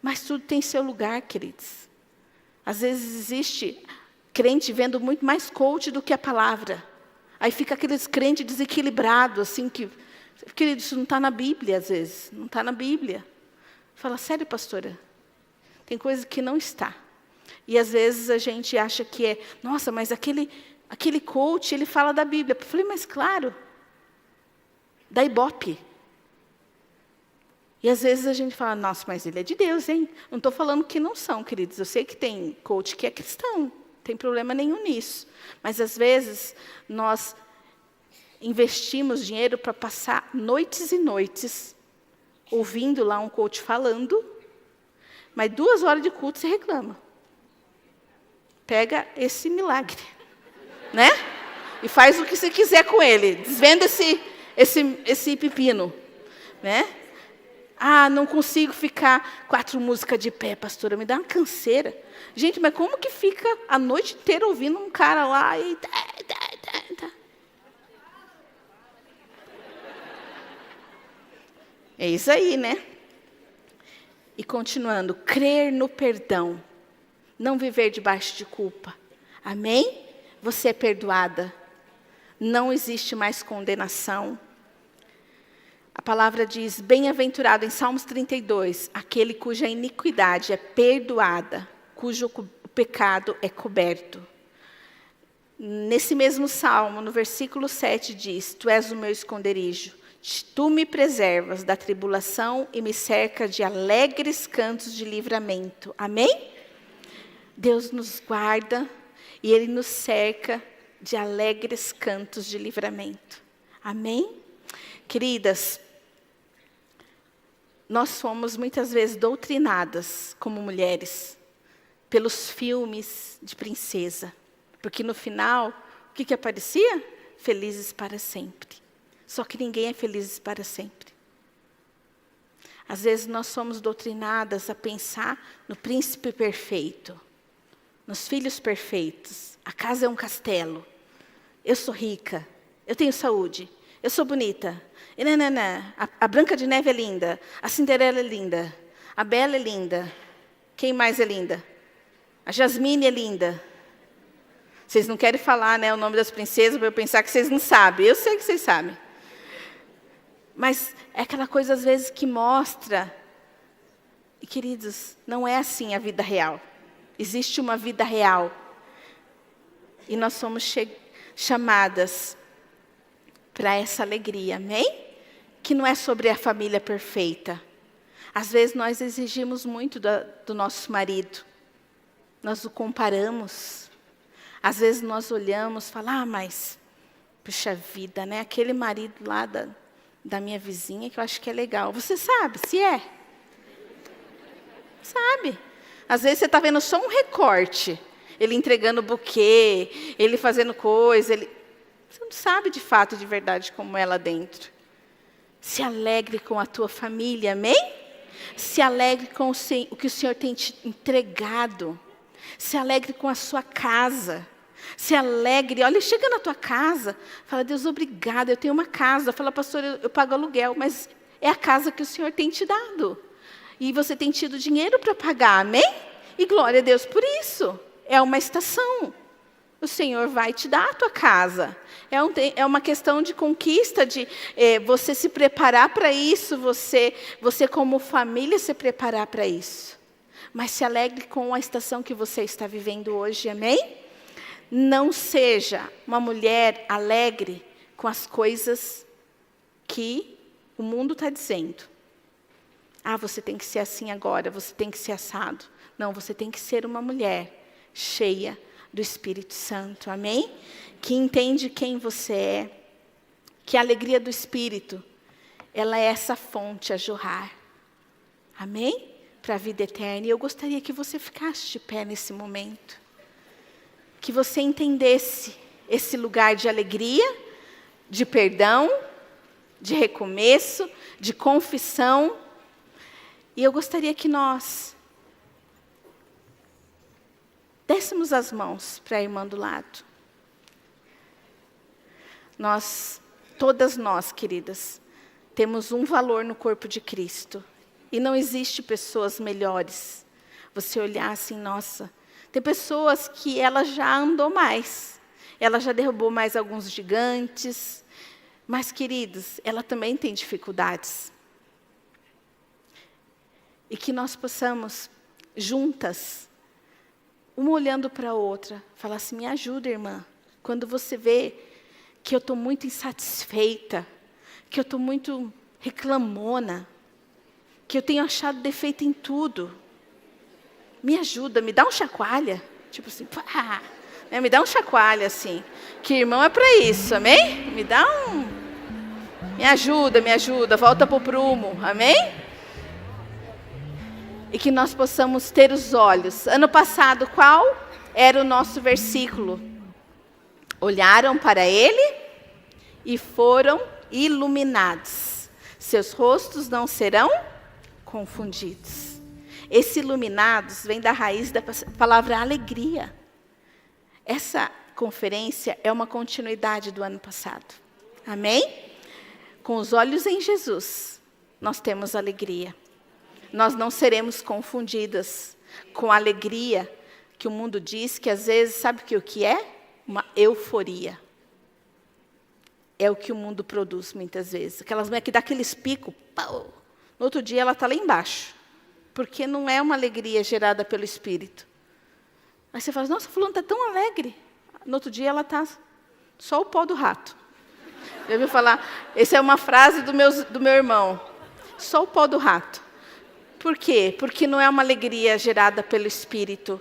Mas tudo tem seu lugar, queridos. Às vezes existe crente vendo muito mais coach do que a palavra. Aí fica aqueles crentes desequilibrados, assim, que... Querido, isso não está na Bíblia, às vezes. Não está na Bíblia. Fala, sério, pastora? Tem coisa que não está. E às vezes a gente acha que é, nossa, mas aquele coach, ele fala da Bíblia. Eu falei, mas claro, da Ibope. E às vezes a gente fala, nossa, mas ele é de Deus, hein? Não estou falando que não são, queridos. Eu sei que tem coach que é cristão, não tem problema nenhum nisso. Mas às vezes nós investimos dinheiro para passar noites e noites ouvindo lá um coach falando, mas 2 horas de culto você reclama. Pega esse milagre, né? E faz o que você quiser com ele. Desvenda esse pepino, né? Ah, não consigo ficar 4 músicas de pé, pastora, me dá uma canseira. Gente, mas como que fica a noite inteira ouvindo um cara lá e... É isso aí, né? E continuando, crer no perdão. Não viver debaixo de culpa. Amém? Você é perdoada. Não existe mais condenação. A palavra diz, bem-aventurado, em Salmos 32, aquele cuja iniquidade é perdoada, cujo pecado é coberto. Nesse mesmo salmo, no versículo 7 diz: Tu és o meu esconderijo, tu me preservas da tribulação e me cerca de alegres cantos de livramento. Amém? Deus nos guarda e Ele nos cerca de alegres cantos de livramento. Amém? Queridas, nós somos muitas vezes doutrinadas como mulheres pelos filmes de princesa. Porque no final, o que aparecia? Felizes para sempre. Só que ninguém é feliz para sempre. Às vezes nós somos doutrinadas a pensar no príncipe perfeito, nos filhos perfeitos. A casa é um castelo. Eu sou rica, eu tenho saúde, eu sou bonita. E nananã, a Branca de Neve é linda, a Cinderela é linda, a Bela é linda. Quem mais é linda? A Jasmine é linda. Vocês não querem falar, né, o nome das princesas para eu pensar que vocês não sabem. Eu sei que vocês sabem. Mas é aquela coisa, às vezes, que mostra. E, queridos, não é assim a vida real. Existe uma vida real. E nós somos chamadas para essa alegria, amém? Que não é sobre a família perfeita. Às vezes, nós exigimos muito do nosso marido. Nós o comparamos. Às vezes nós olhamos e falamos, mas, puxa vida, né? Aquele marido lá da minha vizinha que eu acho que é legal. Você sabe se é? Sabe? Às vezes você está vendo só um recorte. Ele entregando buquê, ele fazendo coisa. Você não sabe de fato, de verdade, como é lá dentro. Se alegre com a tua família, amém? Se alegre com o que o Senhor tem te entregado. Se alegre com a sua casa. Se alegre. Olha, chega na tua casa. Fala, Deus, obrigada, eu tenho uma casa. Fala, pastor, eu pago aluguel, mas é a casa que o Senhor tem te dado. E você tem tido dinheiro para pagar, amém? E glória a Deus por isso. É uma estação. O Senhor vai te dar a tua casa. É uma questão de conquista, de você se preparar para isso, você como família se preparar para isso. Mas se alegre com a estação que você está vivendo hoje, amém? Não seja uma mulher alegre com as coisas que o mundo está dizendo. Ah, você tem que ser assim agora, você tem que ser assado. Não, você tem que ser uma mulher cheia do Espírito Santo, amém? Que entende quem você é, que a alegria do Espírito, ela é essa fonte a jorrar, amém? Para a vida eterna. E eu gostaria que você ficasse de pé nesse momento. Que você entendesse esse lugar de alegria, de perdão, de recomeço, de confissão. E eu gostaria que nós dessemos as mãos para a irmã do lado. Todas nós, queridas, temos um valor no corpo de Cristo. E não existe pessoas melhores. Você olhar assim, nossa, tem pessoas que ela já andou mais. Ela já derrubou mais alguns gigantes. Mas, queridos, ela também tem dificuldades. E que nós possamos, juntas, uma olhando para a outra, falar assim, me ajuda, irmã. Quando você vê que eu estou muito insatisfeita, que eu estou muito reclamona, que eu tenho achado defeito em tudo, me ajuda, me dá um chacoalha. Tipo assim, pá, né? Me dá um chacoalha assim. Que irmão é para isso, amém? Me dá me ajuda, volta para o prumo, amém? E que nós possamos ter os olhos. Ano passado, qual era o nosso versículo? Olharam para ele e foram iluminados. Seus rostos não serão confundidos. Esse iluminados vem da raiz da palavra alegria. Essa conferência é uma continuidade do ano passado. Amém? Com os olhos em Jesus, nós temos alegria. Nós não seremos confundidas com a alegria que o mundo diz que às vezes, sabe o que é? Uma euforia. É o que o mundo produz muitas vezes. Aquelas mulheres que dá aqueles picos, pau. No outro dia ela está lá embaixo. Porque não é uma alegria gerada pelo Espírito. Aí você fala, nossa, fulano está tão alegre. No outro dia ela está só o pó do rato. Já ouviu falar? Essa é uma frase do meu irmão. Só o pó do rato. Por quê? Porque não é uma alegria gerada pelo Espírito.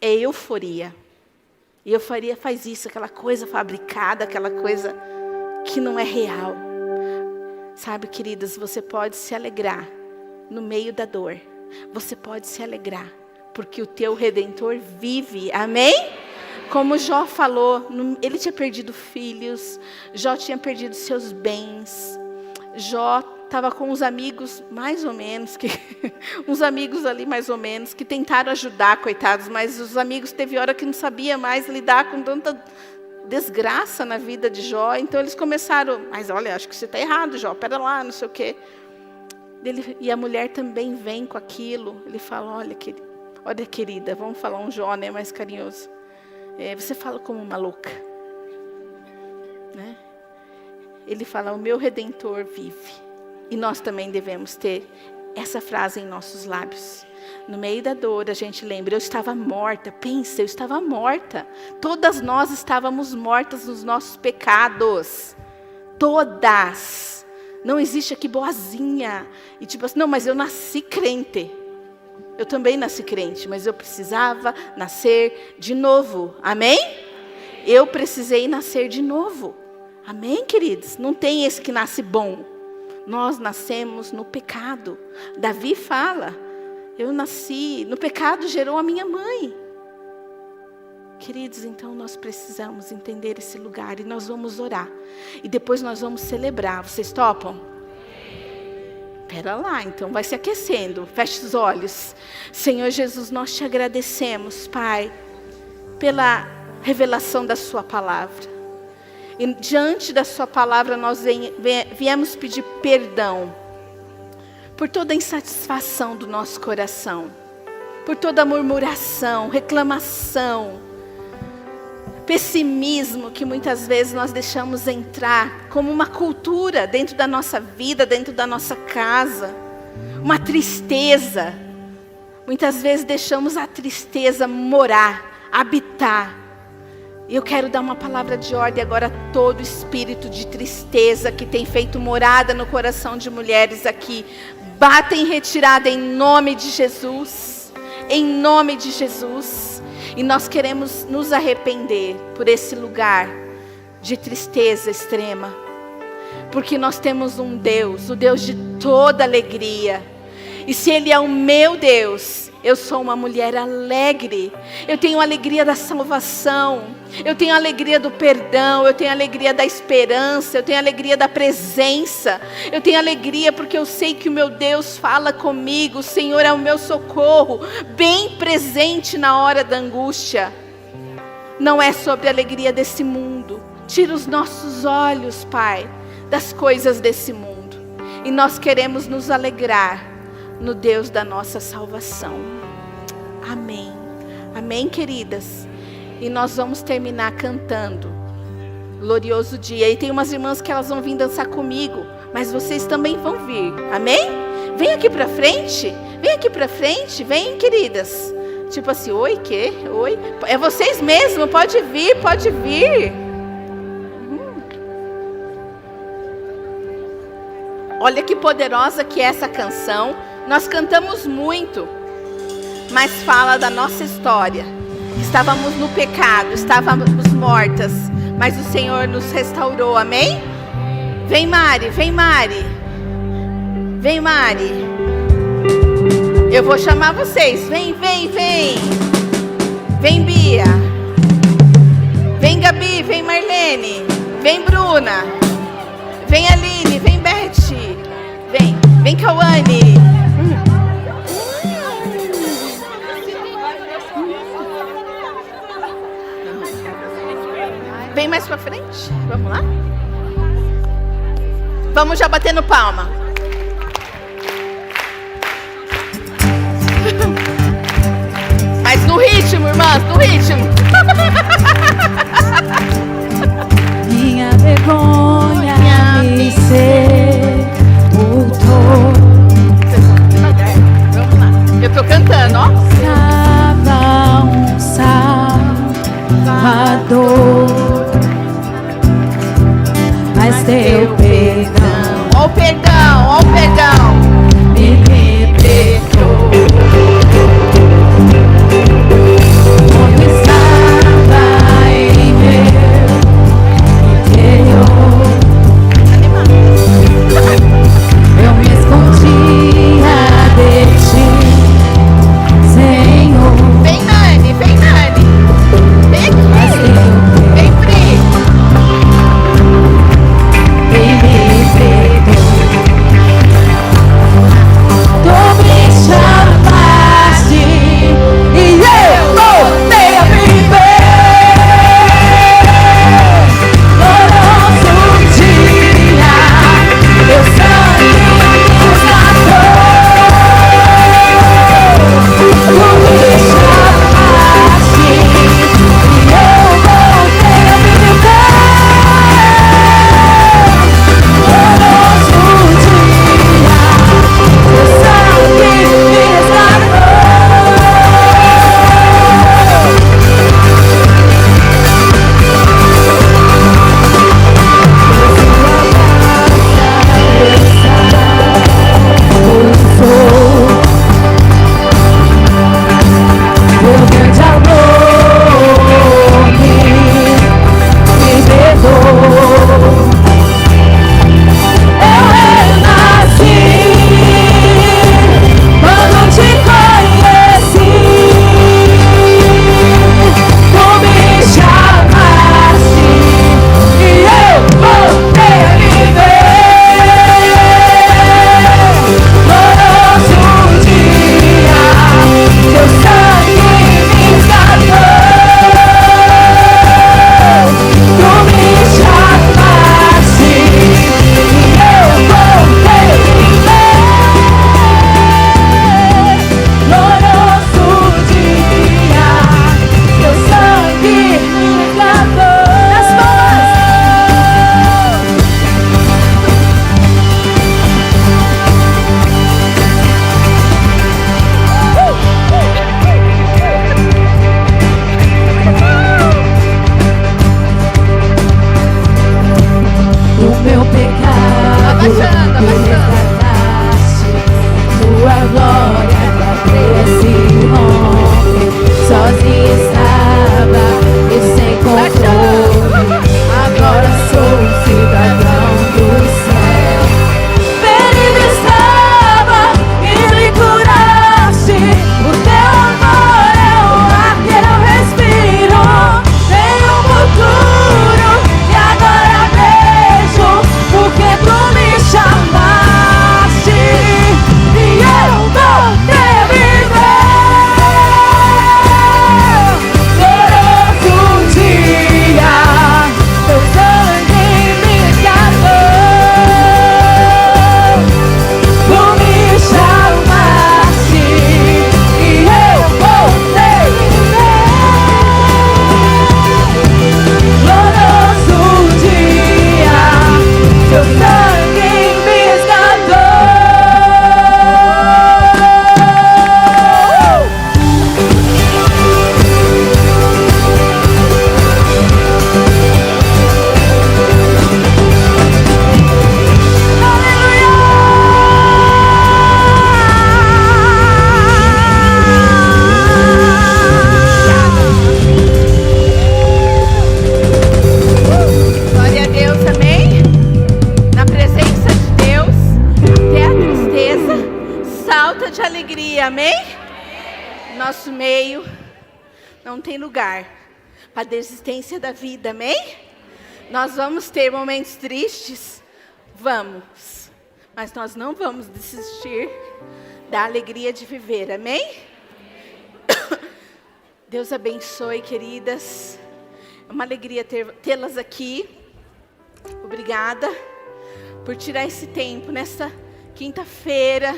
É euforia. E euforia faz isso, aquela coisa fabricada, aquela coisa que não é real. Sabe, queridas, você pode se alegrar no meio da dor. Você pode se alegrar, porque o teu Redentor vive. Amém? Como Jó falou, ele tinha perdido filhos, Jó tinha perdido seus bens. Jó estava com uns amigos mais ou menos, uns amigos ali mais ou menos, que tentaram ajudar, coitados, mas os amigos teve hora que não sabia mais lidar com tanta desgraça na vida de Jó. Então eles começaram, mas olha, acho que você está errado, Jó, pera lá, não sei o quê. E a mulher também vem com aquilo. Ele fala, olha querida, vamos falar um Jó, né, mais carinhoso. Você fala como uma louca. Né? Ele fala, o meu Redentor vive. E nós também devemos ter essa frase em nossos lábios. No meio da dor, a gente lembra, eu estava morta. Pensa, eu estava morta. Todas nós estávamos mortas nos nossos pecados. Todas. Não existe aqui boazinha. E tipo assim, não, mas eu nasci crente. Eu também nasci crente, mas eu precisava nascer de novo. Amém? Eu precisei nascer de novo. Amém, queridos? Não tem esse que nasce bom. Nós nascemos no pecado. Davi fala, eu nasci, no pecado gerou a minha mãe. Queridos, então nós precisamos entender esse lugar e nós vamos orar. E depois nós vamos celebrar. Vocês topam? Espera lá, então vai se aquecendo. Feche os olhos. Senhor Jesus, nós te agradecemos, Pai, pela revelação da sua palavra. E diante da sua palavra nós viemos pedir perdão por toda a insatisfação do nosso coração, por toda a murmuração, reclamação, pessimismo que muitas vezes nós deixamos entrar como uma cultura dentro da nossa vida, dentro da nossa casa, uma tristeza. Muitas vezes deixamos a tristeza morar, habitar. E eu quero dar uma palavra de ordem agora a todo espírito de tristeza que tem feito morada no coração de mulheres aqui. Bata em retirada em nome de Jesus. Em nome de Jesus. E nós queremos nos arrepender por esse lugar de tristeza extrema. Porque nós temos um Deus, o Deus de toda alegria. E se Ele é o meu Deus, eu sou uma mulher alegre. Eu tenho a alegria da salvação. Eu tenho a alegria do perdão. Eu tenho a alegria da esperança. Eu tenho a alegria da presença. Eu tenho alegria porque eu sei que o meu Deus fala comigo. O Senhor é o meu socorro, bem presente na hora da angústia. Não é sobre a alegria desse mundo. Tira os nossos olhos, Pai, das coisas desse mundo. E nós queremos nos alegrar no Deus da nossa salvação. Amém. Amém, queridas. E nós vamos terminar cantando Glorioso Dia. E tem umas irmãs que elas vão vir dançar comigo, mas vocês também vão vir. Amém? Vem aqui pra frente. Vem aqui pra frente. Vem, queridas. Tipo assim, oi, quê? Oi. É vocês mesmo, pode vir, pode vir. Olha que poderosa que é essa canção. Nós cantamos muito, mas fala da nossa história. Estávamos no pecado, estávamos mortas, mas o Senhor nos restaurou, amém? Vem Mari, vem Mari. Vem Mari. Eu vou chamar vocês, vem, vem, vem. Vem Bia. Vem Gabi, vem Marlene. Vem Bruna. Vem Aline, vem Beth. Vem, vem Cauane. Vem mais pra frente, vamos lá? Vamos já batendo palma. Mas no ritmo, irmãs, no ritmo. Minha vergonha me sepultou. Vamos lá, eu tô cantando, ó. Estava um Salvador. mas teu perdão Ó o perdão, ó o perdão. me libertou. Quando estava em meu interior, eu me escondia de ti, Senhor. Vem, Nani, vem, Nani. Vem Mas aqui. teu Vem, Pri. me libertou. Tu me chamaste e eu voltei a viver. Glorioso dia, teu sangue me resgatou. Tu me chamaste e eu voltei a viver. Glorioso dia, teu sangue me resgatou. Teu grande amor me libertou. Eu renasci quando te conheci. Tu me chamaste e eu voltei a viver. Glorioso dia, teu sangue me resgatou. Tu me chamaste e eu voltei a viver. Glorioso dia, teu sangue me resgatou. Nas palmas. O meu pecado Abaixando, me abaixando. resgataste. Tua glória esse homem sozinho estava e sem controle. Agora sou um cidadão do céu. Ferido estava e me curaste. O teu amor é o ar que eu respiro. Tenho um futuro e agora vejo porque tu me chamaste e eu voltei a viver. Glorioso dia, teu sangue me resgatou. Tu me chamaste e eu voltei a viver. Glorioso dia, teu sangue me resgatou. Glória a Deus, amém? Na presença de Deus, até a tristeza salta de alegria, amém? Nosso meio não tem lugar para a desistência da vida, amém? Nós vamos ter momentos tristes, vamos, mas nós não vamos desistir da alegria de viver, amém? Deus abençoe, queridas. É uma alegria tê-las aqui. Obrigada por tirar esse tempo nesta quinta-feira.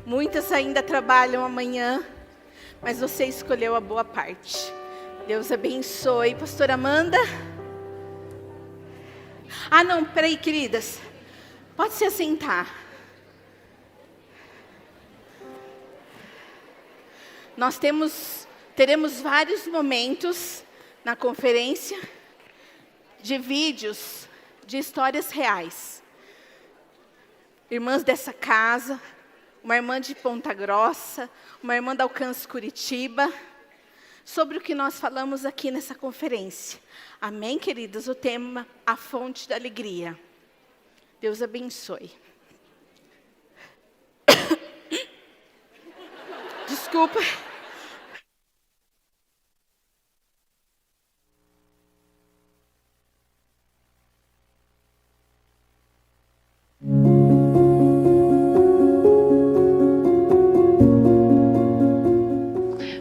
Muitas ainda trabalham amanhã, mas você escolheu a boa parte. Deus abençoe. Pastora Amanda. Ah, não, peraí, queridas. Pode se assentar. Nós teremos vários momentos na conferência de vídeos de histórias reais. Irmãs dessa casa, uma irmã de Ponta Grossa, uma irmã da Alcance Curitiba, sobre o que nós falamos aqui nessa conferência. Amém, queridas? O tema, a fonte da alegria. Deus abençoe. Desculpa.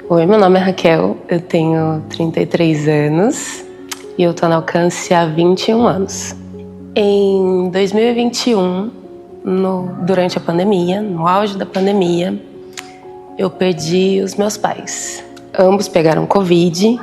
Oi, meu nome é Raquel, eu tenho 33 anos e eu tô na Alcance há 21 anos. Em 2021, durante a pandemia, no auge da pandemia, eu perdi os meus pais. Ambos pegaram Covid.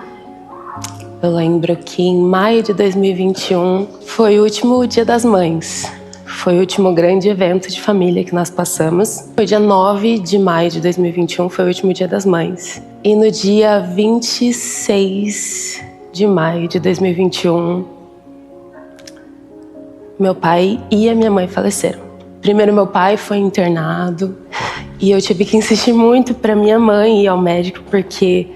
Eu lembro que em maio de 2021 foi o último Dia das Mães. Foi o último grande evento de família que nós passamos. Foi dia 9 de maio de 2021, foi o último Dia das Mães. E no dia 26 de maio de 2021, meu pai e a minha mãe faleceram. Primeiro meu pai foi internado e eu tive que insistir muito para minha mãe ir ao médico porque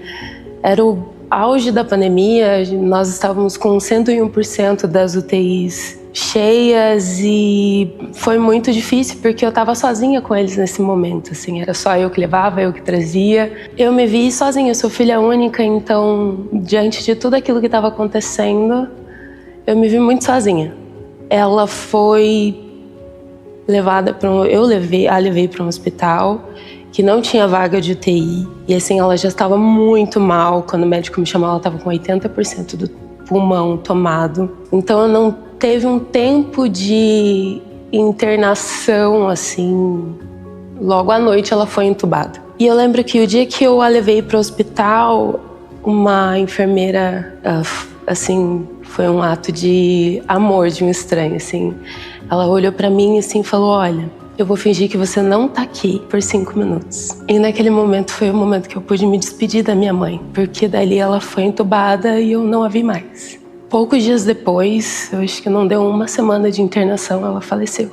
era o auge da pandemia, nós estávamos com 101% das UTIs cheias e foi muito difícil porque eu estava sozinha com eles nesse momento, assim, era só eu que levava, eu que trazia. Eu me vi sozinha, eu sou filha única, então diante de tudo aquilo que estava acontecendo, eu me vi muito sozinha. Ela foi levada eu levei para um hospital que não tinha vaga de UTI e assim ela já estava muito mal. Quando o médico me chamou, ela estava com 80% do pulmão tomado. Então eu não teve um tempo de internação, assim, logo à noite ela foi entubada. E eu lembro que o dia que eu a levei para o hospital, uma enfermeira, assim, foi um ato de amor de um estranho, assim. Ela olhou para mim assim, e falou, olha, eu vou fingir que você não tá aqui por 5 minutos. E naquele momento foi o momento que eu pude me despedir da minha mãe, porque dali ela foi entubada e eu não a vi mais. Poucos dias depois, eu acho que não deu uma semana de internação, ela faleceu.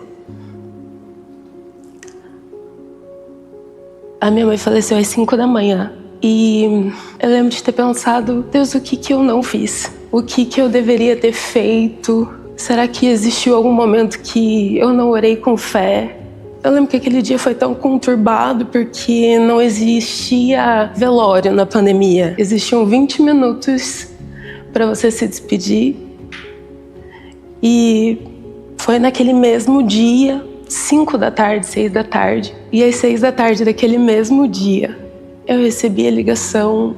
A minha mãe faleceu às 5 da manhã. E eu lembro de ter pensado, Deus, o que eu não fiz? O que eu deveria ter feito? Será que existiu algum momento que eu não orei com fé? Eu lembro que aquele dia foi tão conturbado porque não existia velório na pandemia. Existiam 20 minutos para você se despedir. E foi naquele mesmo dia, 5 da tarde, 6 da tarde. E às 6 da tarde daquele mesmo dia, eu recebi a ligação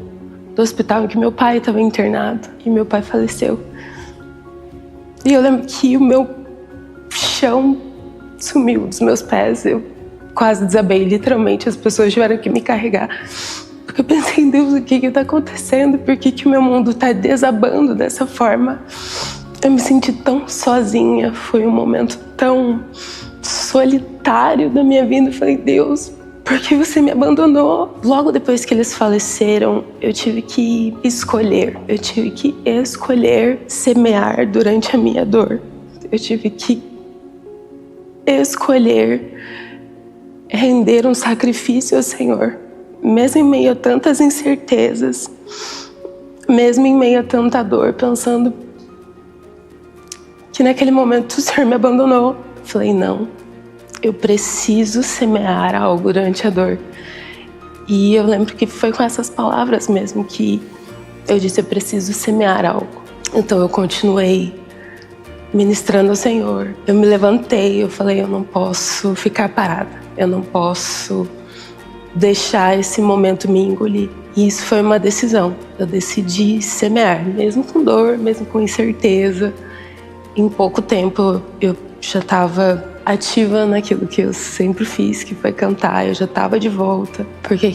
do hospital em que meu pai estava internado. E meu pai faleceu. E eu lembro que o meu chão sumiu dos meus pés. Eu quase desabei, literalmente. As pessoas tiveram que me carregar. Porque eu pensei, Deus, o que está acontecendo? Por que o meu mundo está desabando dessa forma? Eu me senti tão sozinha. Foi um momento tão solitário da minha vida. Eu falei, Deus, por que você me abandonou? Logo depois que eles faleceram, eu tive que escolher. Eu tive que escolher semear durante a minha dor. Eu tive que escolher render um sacrifício ao Senhor. Mesmo em meio a tantas incertezas, mesmo em meio a tanta dor, pensando que naquele momento o Senhor me abandonou. Eu falei, não, eu preciso semear algo durante a dor. E eu lembro que foi com essas palavras mesmo que eu disse, eu preciso semear algo. Então eu continuei ministrando ao Senhor. Eu me levantei, eu falei, eu não posso ficar parada, eu não posso deixar esse momento me engolir. E isso foi uma decisão. Eu decidi semear, mesmo com dor, mesmo com incerteza. Em pouco tempo eu já estava ativa naquilo que eu sempre fiz, que foi cantar. Eu já estava de volta, porque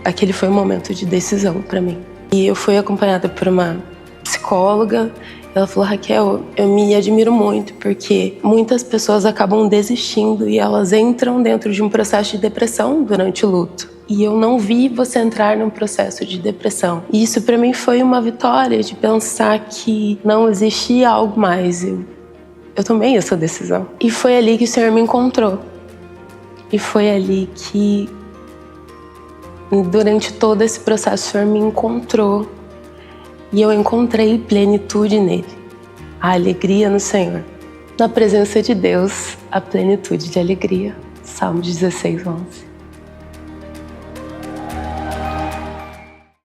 aquele foi um momento de decisão para mim. E eu fui acompanhada por uma psicóloga. Ela falou, Raquel, eu me admiro muito, porque muitas pessoas acabam desistindo e elas entram dentro de um processo de depressão durante o luto. E eu não vi você entrar num processo de depressão. E isso para mim foi uma vitória, de pensar que não existia algo mais. Eu eu tomei essa decisão. E foi ali que o Senhor me encontrou. E foi ali que, durante todo esse processo, o Senhor me encontrou. E eu encontrei plenitude nele. A alegria no Senhor. Na presença de Deus, a plenitude de alegria. Salmo 16, 11.